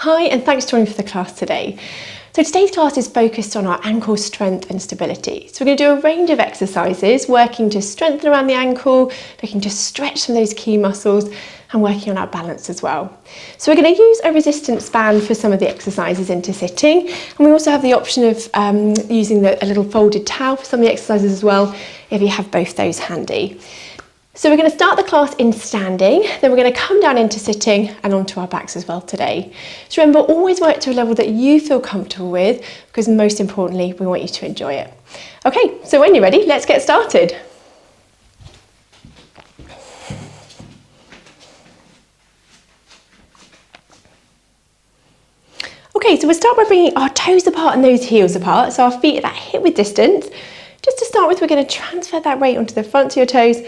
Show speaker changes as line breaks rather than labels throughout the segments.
Hi, and thanks for joining for the class today. So today's class is focused on our ankle strength and stability. So we're going to do a range of exercises, working to strengthen around the ankle, looking to stretch some of those key muscles, and working on our balance as well. So we're going to use a resistance band for some of the exercises into sitting, and we also have the option of using a little folded towel for some of the exercises as well, if you have both those handy. So we're going to start the class in standing, then we're going to come down into sitting and onto our backs as well today. So remember, always work to a level that you feel comfortable with, because most importantly, we want you to enjoy it. Okay, so when you're ready, let's get started. Okay, so we'll start by bringing our toes apart and those heels apart, so our feet at that hip width distance. Just to start with, we're going to transfer that weight onto the fronts of your toes,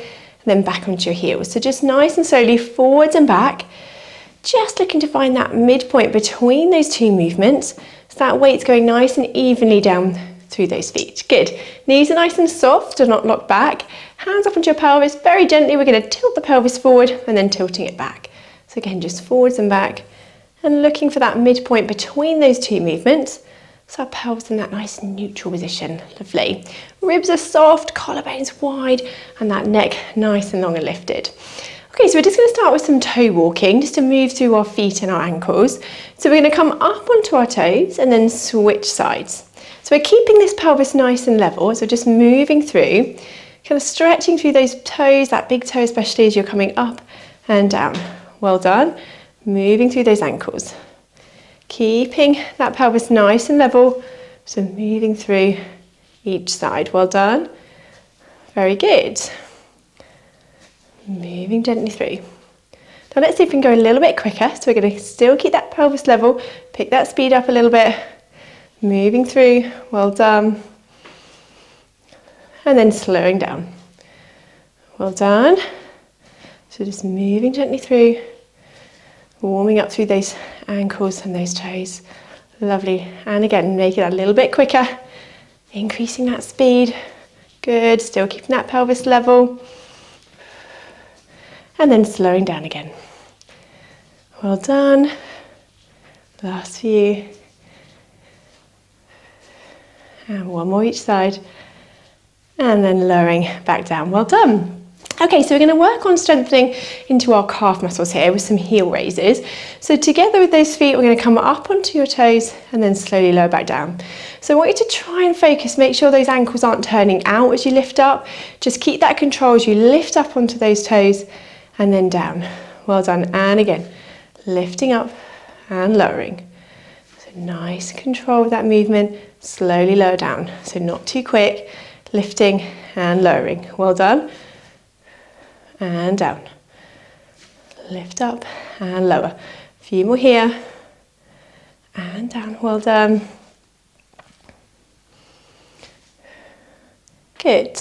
and then back onto your heels. So just nice and slowly forwards and back, just looking to find that midpoint between those two movements. So that weight's going nice and evenly down through those feet. Good. Knees are nice and soft, do not lock back. Hands up onto your pelvis. Very gently, we're going to tilt the pelvis forward and then tilting it back. So again, just forwards and back and looking for that midpoint between those two movements. So our pelvis in that nice neutral position. Lovely. Ribs are soft, collarbones wide, and that neck nice and long and lifted. Okay, so we're just going to start with some toe walking, just to move through our feet and our ankles. So we're going to come up onto our toes and then switch sides. So we're keeping this pelvis nice and level, so just moving through, kind of stretching through those toes, that big toe especially as you're coming up and down. Well done. Moving through those ankles. Keeping that pelvis nice and level, so moving through each side. Well done. Very good. Moving gently through. Now let's see if we can go a little bit quicker. So we're going to still keep that pelvis level, pick that speed up a little bit, moving through. Well done. And then slowing down. Well done. So just moving gently through. Warming up through those ankles and those toes. Lovely. And again, make it a little bit quicker. Increasing that speed. Good. Still keeping that pelvis level. And then slowing down again. Well done. Last few. And one more each side. And then lowering back down. Well done. Okay, so we're going to work on strengthening into our calf muscles here with some heel raises. So together with those feet, we're going to come up onto your toes and then slowly lower back down. So I want you to try and focus, make sure those ankles aren't turning out as you lift up. Just keep that control as you lift up onto those toes and then down. Well done. And again, lifting up and lowering. So nice control with that movement. Slowly lower down. So not too quick. Lifting and lowering. Well done. And down. Lift up and lower. A few more here. And down. Well done. Good.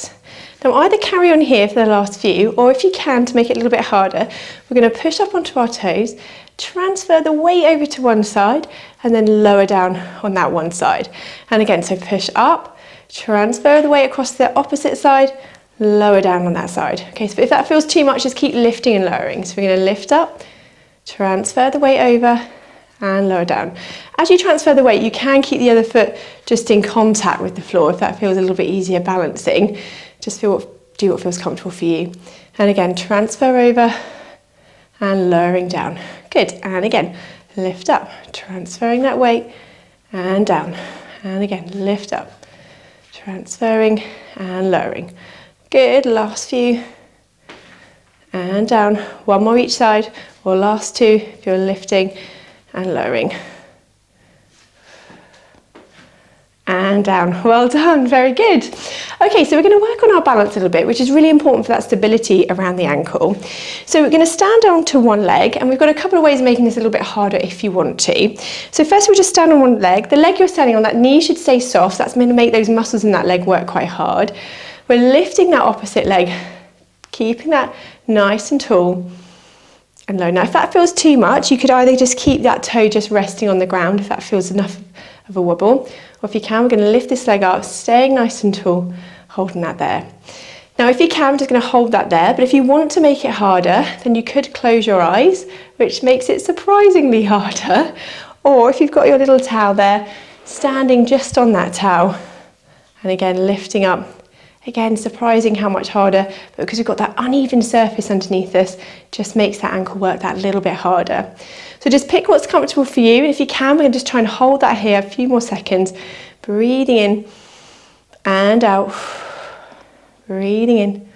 Now either carry on here for the last few, or if you can, to make it a little bit harder, we're going to push up onto our toes, transfer the weight over to one side, and then lower down on that one side. And again, so push up, transfer the weight across the opposite side, lower down on that side. Okay, so if that feels too much, just keep lifting and lowering. So we're going to lift up, transfer the weight over, and lower down. As you transfer the weight, you can keep the other foot just in contact with the floor if that feels a little bit easier balancing. Just do what feels comfortable for you. And again, transfer over and lowering down. Good. And again, lift up, transferring that weight and down. And again, lift up, transferring and lowering. Good, last few, and down, one more each side, or last two if you're lifting and lowering. And down, well done, very good. Okay, so we're going to work on our balance a little bit, which is really important for that stability around the ankle. So we're going to stand on to one leg, and we've got a couple of ways of making this a little bit harder if you want to. So first we'll just stand on one leg. The leg you're standing on, that knee should stay soft, so that's going to make those muscles in that leg work quite hard. We're lifting that opposite leg, keeping that nice and tall and low. Now, if that feels too much, you could either just keep that toe just resting on the ground if that feels enough of a wobble, or if you can, we're going to lift this leg up, staying nice and tall, holding that there. Now, if you can, I'm just going to hold that there, but if you want to make it harder, then you could close your eyes, which makes it surprisingly harder, Or if you've got your little towel there, standing just on that towel. And again, lifting up. Again, surprising how much harder, but because we've got that uneven surface underneath us, just makes that ankle work that little bit harder. So just pick what's comfortable for you. And if you can, we're going to just try and hold that here a few more seconds. Breathing in and out. Breathing in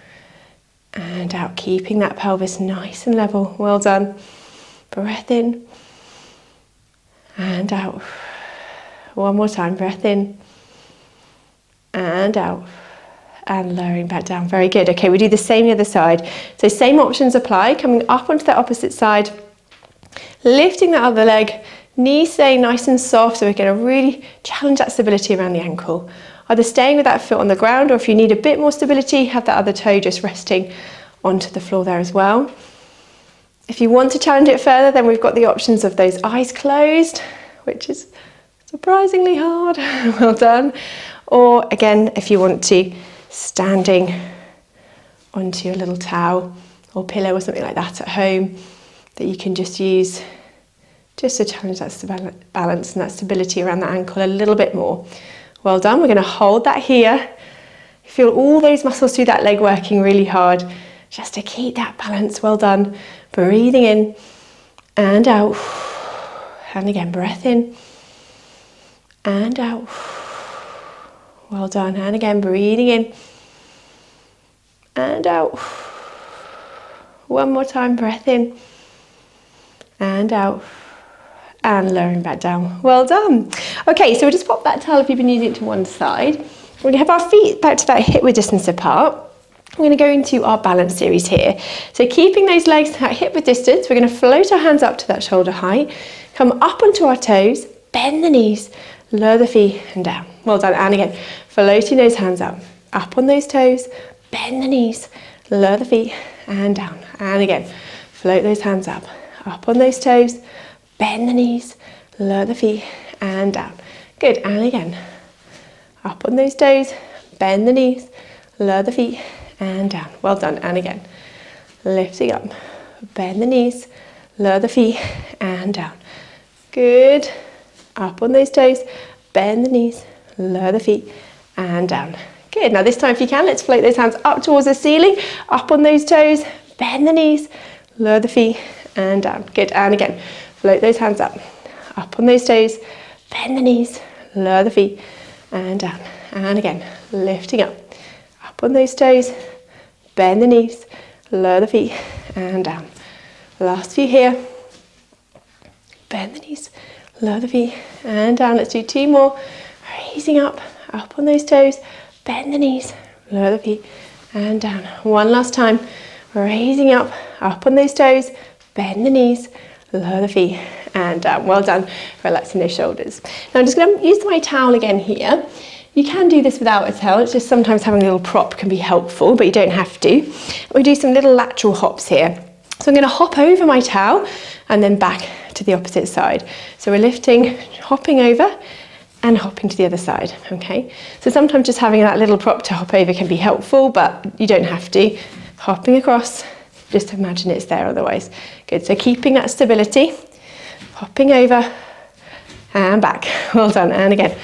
and out. Keeping that pelvis nice and level. Well done. Breath in and out. One more time. Breath in and out. And lowering back down. Very good. Okay, we do the same the other side. So same options apply. Coming up onto the opposite side. Lifting that other leg. Knees staying nice and soft. So we're going to really challenge that stability around the ankle. Either staying with that foot on the ground, or if you need a bit more stability, have that other toe just resting onto the floor there as well. If you want to challenge it further, then we've got the options of those eyes closed, which is surprisingly hard. Well done. Or again, if you want to, standing onto your little towel or pillow or something like that at home that you can just use just to challenge that balance and that stability around that ankle a little bit more. Well done. We're going to hold that here. Feel all those muscles through that leg working really hard just to keep that balance. Well done. Breathing in and out. And again, breath in and out. Well done. And again, breathing in and out. One more time, breath in and out. And lowering back down. Well done. Okay, so we'll just pop that towel if you've been using it to one side. We're going to have our feet back to that hip width distance apart. We're going to go into our balance series here. So keeping those legs at hip width distance, we're going to float our hands up to that shoulder height, come up onto our toes, bend the knees, lower the feet and down. Well done. And again, floating those hands up on those toes, bend the knees, lower the feet and down. And again, float those hands up on those toes, bend the knees, lower the feet and down. Good. And again, up on those toes, bend the knees, lower the feet and down. Well done. And again, lifting up, bend the knees, lower the feet and down. Good. Up on those toes, bend the knees, lower the feet and down. Good. Now this time if you can, let's float those hands up towards the ceiling, up on those toes, bend the knees, lower the feet and down. Good. And again, float those hands up on those toes, bend the knees, lower the feet and down. And again, lifting up on those toes, bend the knees, lower the feet and down. Last few here. Bend the knees, lower the feet and down. Let's do two more. Raising up on those toes, bend the knees, lower the feet and down. One last time. Raising up on those toes, bend the knees, lower the feet and down. Well done. Relaxing those shoulders. Now I'm just going to use my towel again here. You can do this without a towel. It's just sometimes having a little prop can be helpful, but you don't have to. We do some little lateral hops here. So I'm going to hop over my towel and then back to the opposite side. So we're lifting, hopping over and hopping to the other side, okay? So sometimes just having that little prop to hop over can be helpful, but you don't have to. Hopping across, just imagine it's there otherwise. Good, so keeping that stability, hopping over and back. Well done, and again,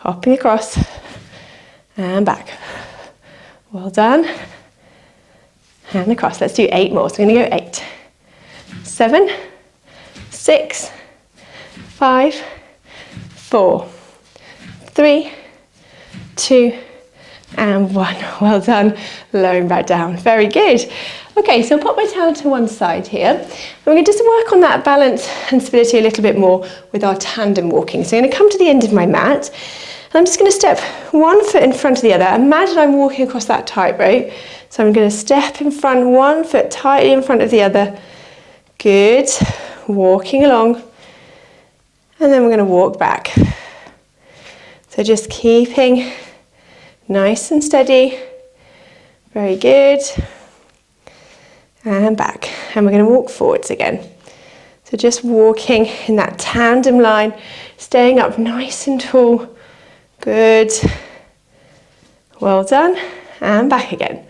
hopping across and back. Well done. And across. Let's do 8 more. So we're going to go 8, 7, 6, 5, 4, 3, 2, and 1. Well done. Lowering back down. Very good. Okay, so I'll pop my towel to one side here. And we're going to just work on that balance and stability a little bit more with our tandem walking. So I'm going to come to the end of my mat. And I'm just going to step one foot in front of the other. Imagine I'm walking across that tightrope. So I'm going to step in front, one foot tightly in front of the other. Good. Walking along. And then we're going to walk back. So just keeping nice and steady. Very good. And back. And we're going to walk forwards again. So just walking in that tandem line, staying up nice and tall. Good. Well done. And back again.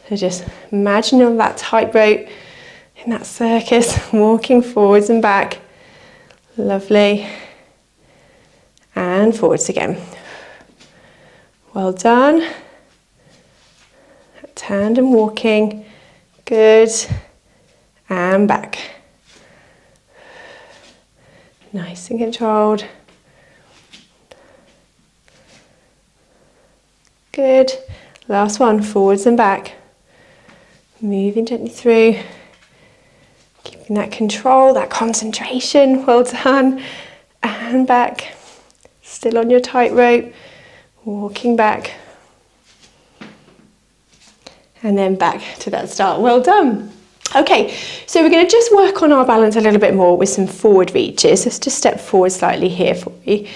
So just imagine on that tightrope in that circus, walking forwards and back. Lovely. And forwards again. Well done. Tandem walking. Good. And back. Nice and controlled. Good. Last one, forwards and back. Moving gently through. Keeping that control, that concentration. Well done. And back. Still on your tightrope. Walking back. And then back to that start. Well done. Okay, so we're going to just work on our balance a little bit more with some forward reaches. Let's just step forward slightly here for you.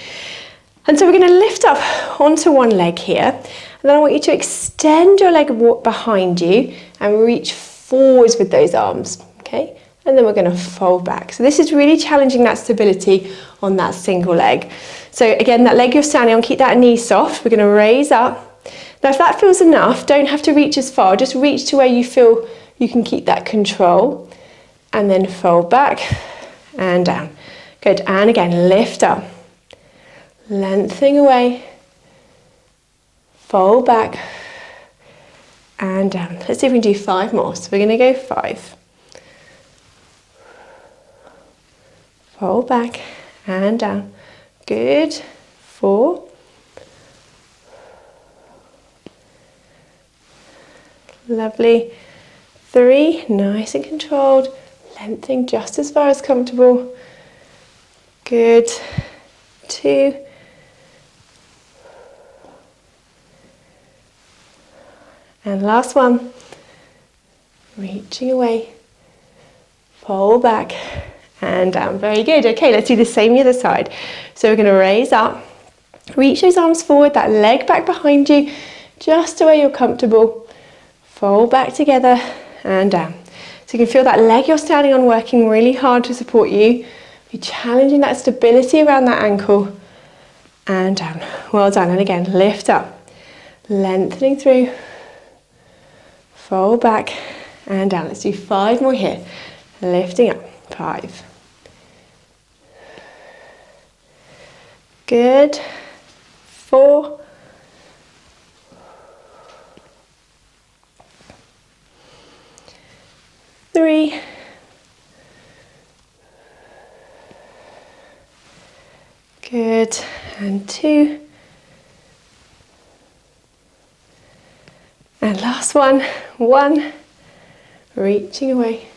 And so we're going to lift up onto one leg here. And then I want you to extend your leg behind you and reach forwards with those arms. Okay, and then we're going to fold back. So this is really challenging that stability on that single leg. So again, that leg you're standing on, keep that knee soft. We're going to raise up. Now if that feels enough, don't have to reach as far, just reach to where you feel you can keep that control. And then fold back and down. Good, and again, lift up. Lengthening away. Fold back and down. Let's see if we can do 5 more. So we're going to go 5. Fold back and down. Good. 4. Lovely. 3. Nice and controlled. Lengthening just as far as comfortable. Good. 2. And last one. Reaching away. Fold back and down. Very good. Okay, let's do the same the other side. So we're going to raise up. Reach those arms forward, that leg back behind you, just to where you're comfortable. Fold back together and down. So you can feel that leg you're standing on working really hard to support you. Be challenging that stability around that ankle. And down. Well done. And again, lift up. Lengthening through. Fold back and down. Let's do 5 more here. Lifting up. 5. Good. 4. 3. 2. And last one. 1. Reaching away.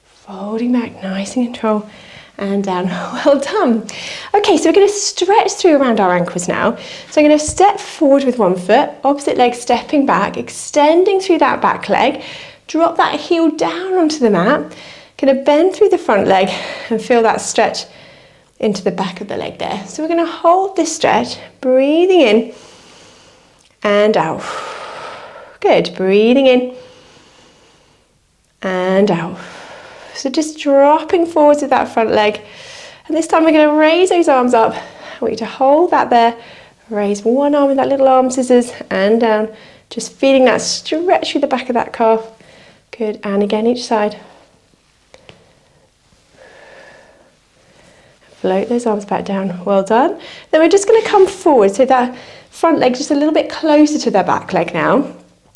Folding back, nice and control. And down. Well done. Okay, so we're going to stretch through around our ankles now. So I'm going to step forward with one foot, opposite leg stepping back, extending through that back leg. Drop that heel down onto the mat. Going to bend through the front leg and feel that stretch into the back of the leg there. So we're going to hold this stretch, breathing in and out. Good, breathing in and out. So just dropping forwards with that front leg. And this time we're going to raise those arms up. I want you to hold that there. Raise one arm with that little arm scissors and down. Just feeling that stretch through the back of that calf. Good, and again each side. Float those arms back down. Well done. Then we're just going to come forward. So that front leg just a little bit closer to their back leg now.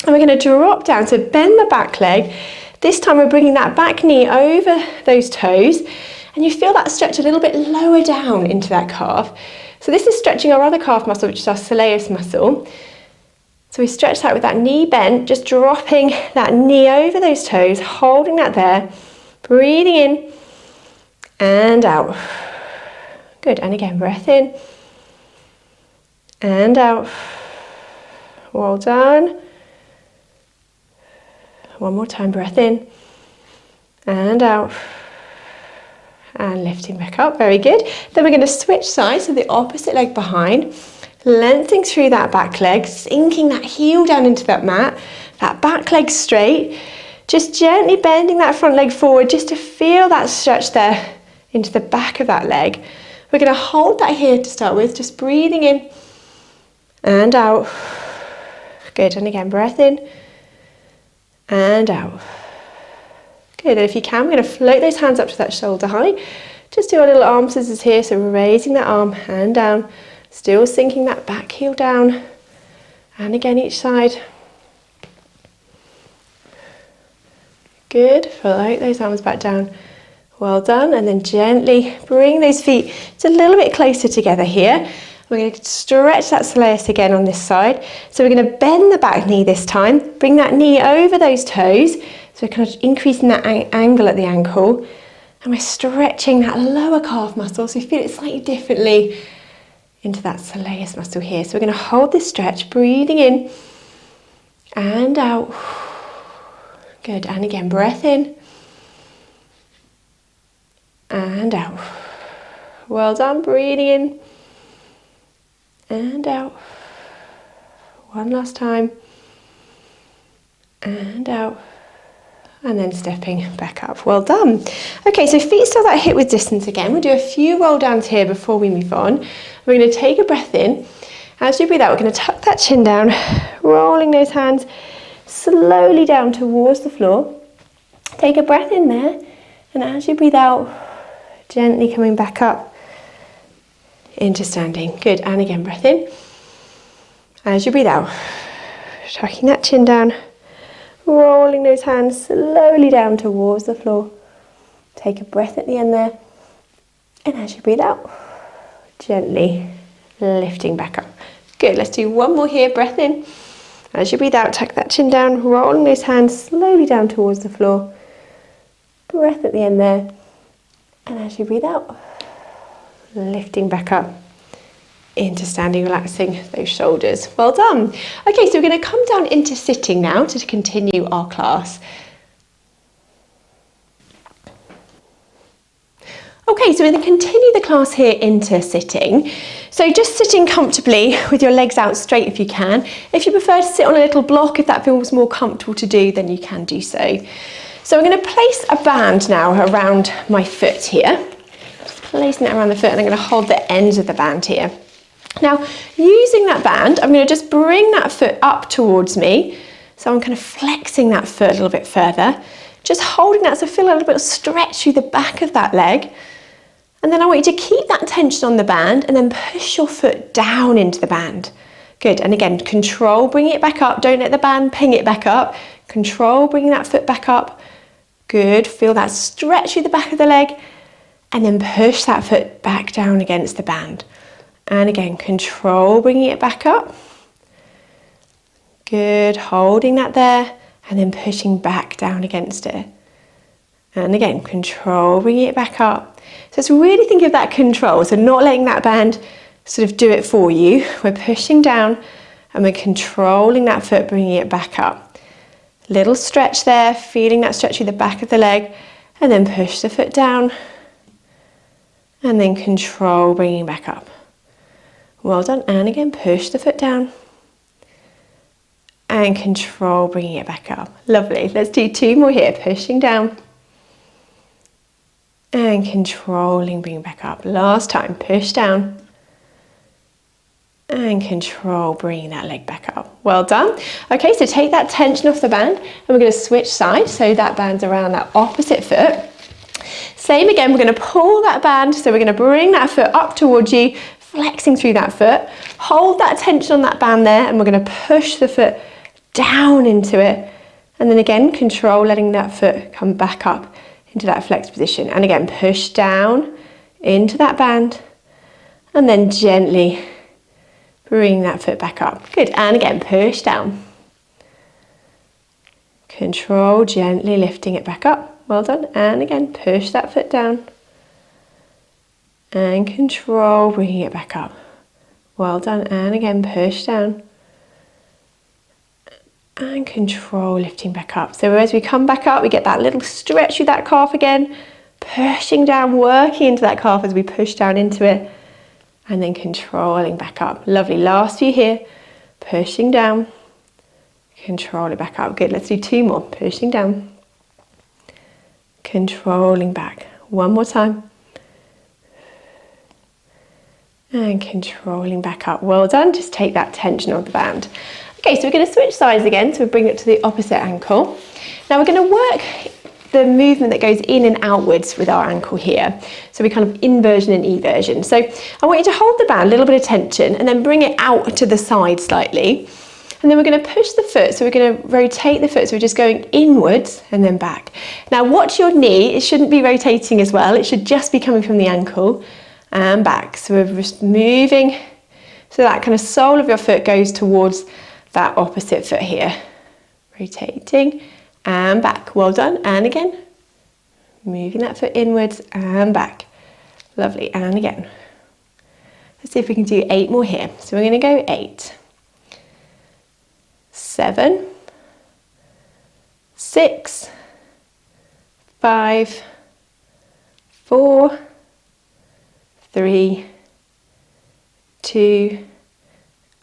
And we're going to drop down. So bend the back leg. This time we're bringing that back knee over those toes, and you feel that stretch a little bit lower down into that calf. So this is stretching our other calf muscle, which is our Soleus muscle. So we stretch that with that knee bent, just dropping that knee over those toes, holding that there, breathing in and out. Good, and again, breath in and out. Well done. One more time, breath in and out and lifting back up. Very good. Then we're going to switch sides, so the opposite leg behind, lengthening through that back leg, sinking that heel down into that mat, that back leg straight, just gently bending that front leg forward just to feel that stretch there into the back of that leg. We're going to hold that here to start with, just breathing in and out. Good, and again, breath in and out. Good, and if you can, we're going to float those hands up to that shoulder height. Just do our little arm scissors here, so we're raising that arm, hand down, still sinking that back heel down, and again each side. Good, float those arms back down. Well done, and then gently bring those feet just a little bit closer together here. We're going to stretch that soleus again on this side. So we're going to bend the back knee this time, bring that knee over those toes. So we're kind of increasing that angle at the ankle. And we're stretching that lower calf muscle, so you feel it slightly differently into that soleus muscle here. So we're going to hold this stretch, breathing in and out. Good, and again, breath in and out. Well done, breathing in and out. One last time. And out. And then stepping back up. Well done. Okay, so feet still that hip width distance again. We'll do a few roll downs here before we move on. We're going to take a breath in. As you breathe out, we're going to tuck that chin down, rolling those hands slowly down towards the floor. Take a breath in there, and as you breathe out, gently coming back up into standing. Good, and again, breath in. As you breathe out, tucking that chin down, rolling those hands slowly down towards the floor. Take a breath at the end there, and as you breathe out, gently lifting back up. Good, let's do one more here, breath in. As you breathe out, tuck that chin down, rolling those hands slowly down towards the floor. Breath at the end there. And as you breathe out, lifting back up into standing, relaxing those shoulders. Well done. Okay, so we're going to come down into sitting now to continue our class. Okay, so we're going to continue the class here into sitting. So just sitting comfortably with your legs out straight if you can. If you prefer to sit on a little block, if that feels more comfortable to do, then you can do so. So I'm going to place a band now around my foot here. Just placing it around the foot, and I'm going to hold the ends of the band here. Now, using that band, I'm going to just bring that foot up towards me. So I'm kind of flexing that foot a little bit further. Just holding that, so feel a little bit of stretch through the back of that leg. And then I want you to keep that tension on the band and then push your foot down into the band. Good, and again, control bringing it back up. Don't let the band ping it back up. Control bringing that foot back up. Good, feel that stretch through the back of the leg. And then push that foot back down against the band. And again, control bringing it back up. Good, holding that there. And then pushing back down against it. And again, control bringing it back up. So it's really think of that control, so not letting that band sort of do it for you. We're pushing down and we're controlling that foot, bringing it back up. Little stretch there, feeling that stretch through the back of the leg, and then push the foot down, and then control bringing back up. Well done, and again, push the foot down, and control bringing it back up. Lovely, let's do two more here, pushing down, and controlling, bring back up. Last time, push down and control, bringing that leg back up. Well done. Okay, so take that tension off the band and we're going to switch sides. So that band's around that opposite foot. Same again, we're going to pull that band. So we're going to bring that foot up towards you, flexing through that foot. Hold that tension on that band there and we're going to push the foot down into it. And then again, control letting that foot come back up into that flexed position, and again push down into that band and then gently bring that foot back up. Good, and again push down, control, gently lifting it back up. Well done, and again push that foot down and control, bringing it back up. Well done, and again push down and control, lifting back up. So as we come back up, we get that little stretch through that calf again, pushing down, working into that calf as we push down into it, and then controlling back up. Lovely, last few here, pushing down, control it back up. Good, let's do two more, pushing down, controlling back. One more time, and controlling back up. Well done, just take that tension off the band. Okay, so we're going to switch sides again, so we bring it to the opposite ankle. Now we're going to work the movement that goes in and outwards with our ankle here. So we kind of inversion and eversion. So I want you to hold the band, a little bit of tension, and then bring it out to the side slightly. And then we're going to push the foot, so we're going to rotate the foot, so we're just going inwards and then back. Now watch your knee, it shouldn't be rotating as well, it should just be coming from the ankle and back. So we're just moving, so that kind of sole of your foot goes towards that opposite foot here. Rotating and back, well done, and again. Moving that foot inwards and back. Lovely, and again. Let's see if we can do 8 more here. So we're going to go 8. 7, 6, 5, 4, 3, 2,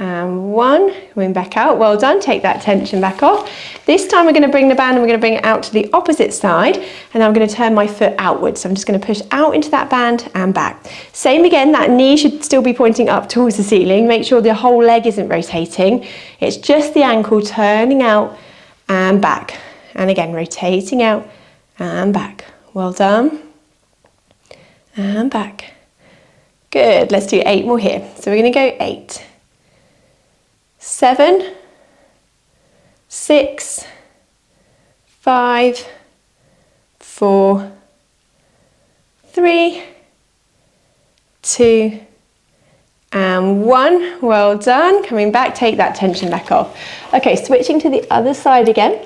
and 1. Going back out, well done, take that tension back off. This time we're going to bring the band and we're going to bring it out to the opposite side, and I'm going to turn my foot outwards. So I'm just going to push out into that band and back. Same again, that knee should still be pointing up towards the ceiling. Make sure the whole leg isn't rotating. It's just the ankle turning out and back. And again, rotating out and back. Well done. And back. Good, let's do 8 more here. So we're going to go 8. 7, 6, 5, 4, 3, 2, and 1. Well done. Coming back, take that tension back off. Okay, switching to the other side again.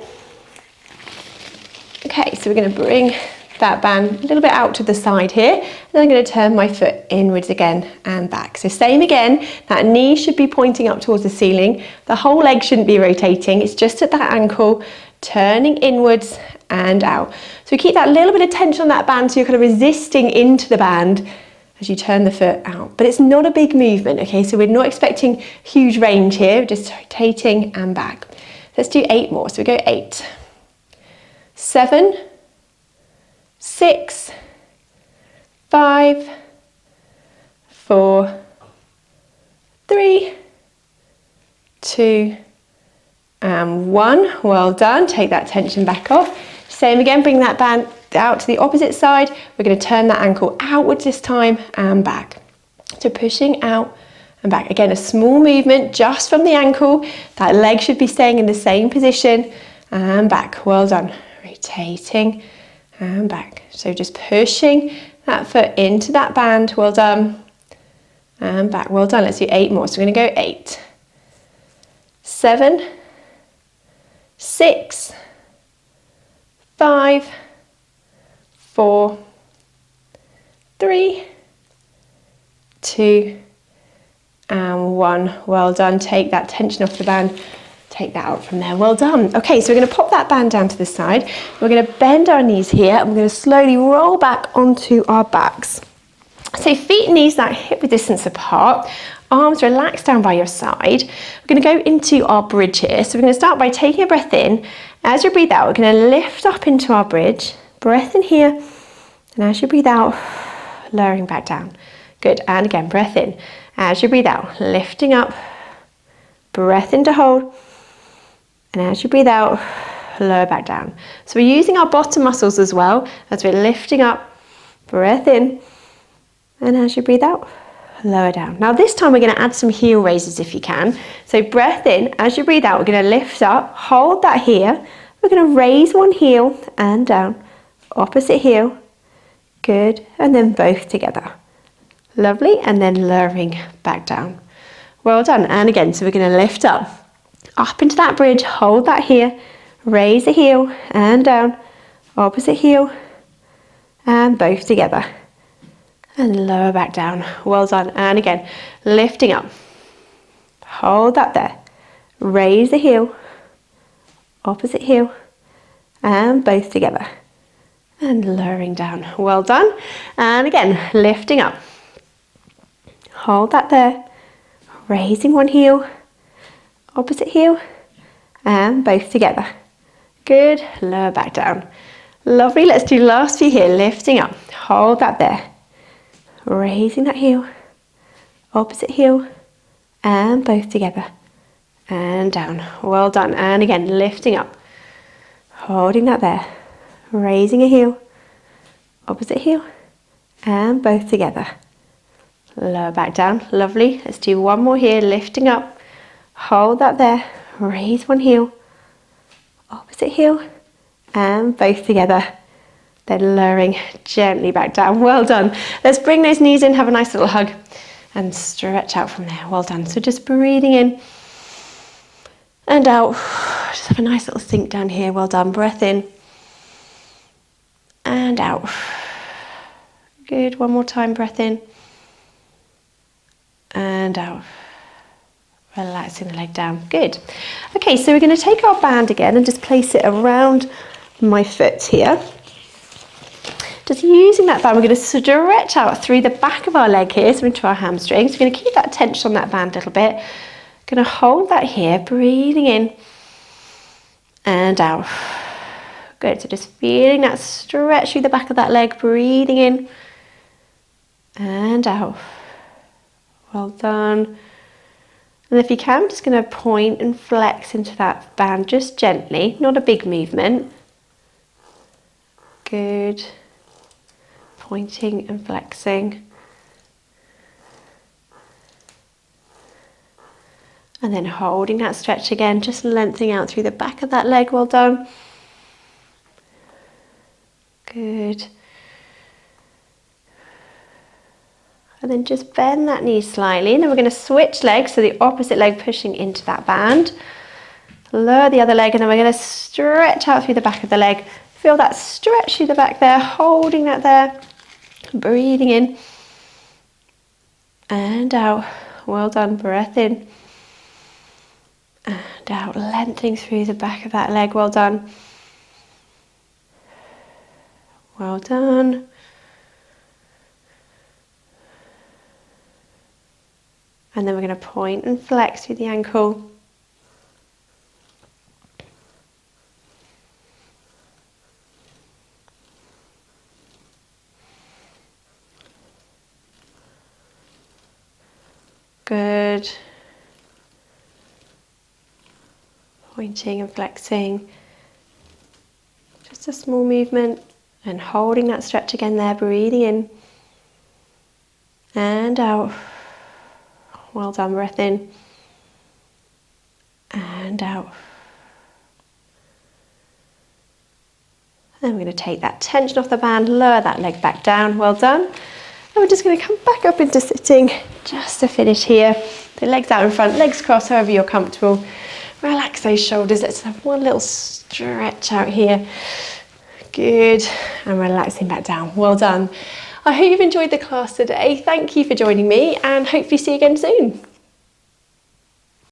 Okay, so we're going to bring that band a little bit out to the side here, and I'm going to turn my foot inwards again and back. So same again, that knee should be pointing up towards the ceiling, the whole leg shouldn't be rotating, it's just at that ankle turning inwards and out. So we keep that little bit of tension on that band, so you're kind of resisting into the band as you turn the foot out, but it's not a big movement. Okay, so we're not expecting huge range here, just rotating and back. Let's do 8 more. So we go 8, 7, 6, 5, 4, 3, 2, and 1. Well done. Take that tension back off. Same again, bring that band out to the opposite side. We're going to turn that ankle outwards this time and back. So pushing out and back. Again, a small movement just from the ankle. That leg should be staying in the same position and back. Well done. Rotating and back. So just pushing that foot into that band. Well done. And back. Well done. Let's do 8 more. So we're going to go 8, 7, 6, 5, 4, 3, 2, and 1. Well done. Take that tension off the band. Take that out from there. Well done. Okay, so we're going to pop that band down to the side. We're going to bend our knees here, and we're going to slowly roll back onto our backs. So feet and knees that hip width distance apart, arms relaxed down by your side. We're going to go into our bridge here. So we're going to start by taking a breath in. As you breathe out, we're going to lift up into our bridge. Breath in here, and as you breathe out, lowering back down. Good, and again, breath in. As you breathe out, lifting up, breath in to hold. And as you breathe out, lower back down. So we're using our bottom muscles as well as we're lifting up, breath in, and as you breathe out, lower down. Now this time we're going to add some heel raises if you can. So breath in, as you breathe out, we're going to lift up, hold that here. We're going to raise one heel and down, opposite heel. Good, and then both together. Lovely, and then lowering back down. Well done, and again, so we're going to lift up into that bridge, hold that here, raise the heel and down, opposite heel, and both together. And lower back down. Well done. And again, lifting up, hold that there, raise the heel, opposite heel, and both together. And lowering down. Well done. And again, lifting up, hold that there, raising one heel, opposite heel, and both together. Good, lower back down. Lovely, let's do last few here, lifting up, hold that there, raising that heel, opposite heel, and both together, and down. Well done, and again, lifting up, holding that there, raising a heel, opposite heel, and both together. Lower back down, lovely. Let's do one more here, lifting up, hold that there, raise one heel, opposite heel, and both together. Then lowering gently back down. Well done. Let's bring those knees in, have a nice little hug, and stretch out from there. Well done. So just breathing in and out. Just have a nice little sink down here. Well done. Breath in and out. Good. One more time. Breath in and out. Relaxing the leg down. Good. Okay, so we're going to take our band again and just place it around my foot here. Just using that band, we're going to stretch out through the back of our leg here, so into our hamstrings. We're going to keep that tension on that band a little bit. Going to hold that here, breathing in and out. Good, so just feeling that stretch through the back of that leg, breathing in and out. Well done. And if you can, I'm just going to point and flex into that band just gently, not a big movement. Good. Pointing and flexing. And then holding that stretch again, just lengthening out through the back of that leg. Well done. Good. And then just bend that knee slightly. And then we're going to switch legs, so the opposite leg pushing into that band. Lower the other leg, and then we're going to stretch out through the back of the leg. Feel that stretch through the back there, holding that there. Breathing in and out. Well done. Breath in and out. Lengthening through the back of that leg. Well done. Well done. And then we're going to point and flex through the ankle. Good. Pointing and flexing. Just a small movement and holding that stretch again there, breathing in and out. Well done, breath in and out. Then we're going to take that tension off the band, lower that leg back down. Well done. And we're just going to come back up into sitting just to finish here. The legs out in front, legs crossed, however you're comfortable. Relax those shoulders. Let's have one little stretch out here. Good. And relaxing back down. Well done. I hope you've enjoyed the class today. Thank you for joining me, and hopefully see you again soon.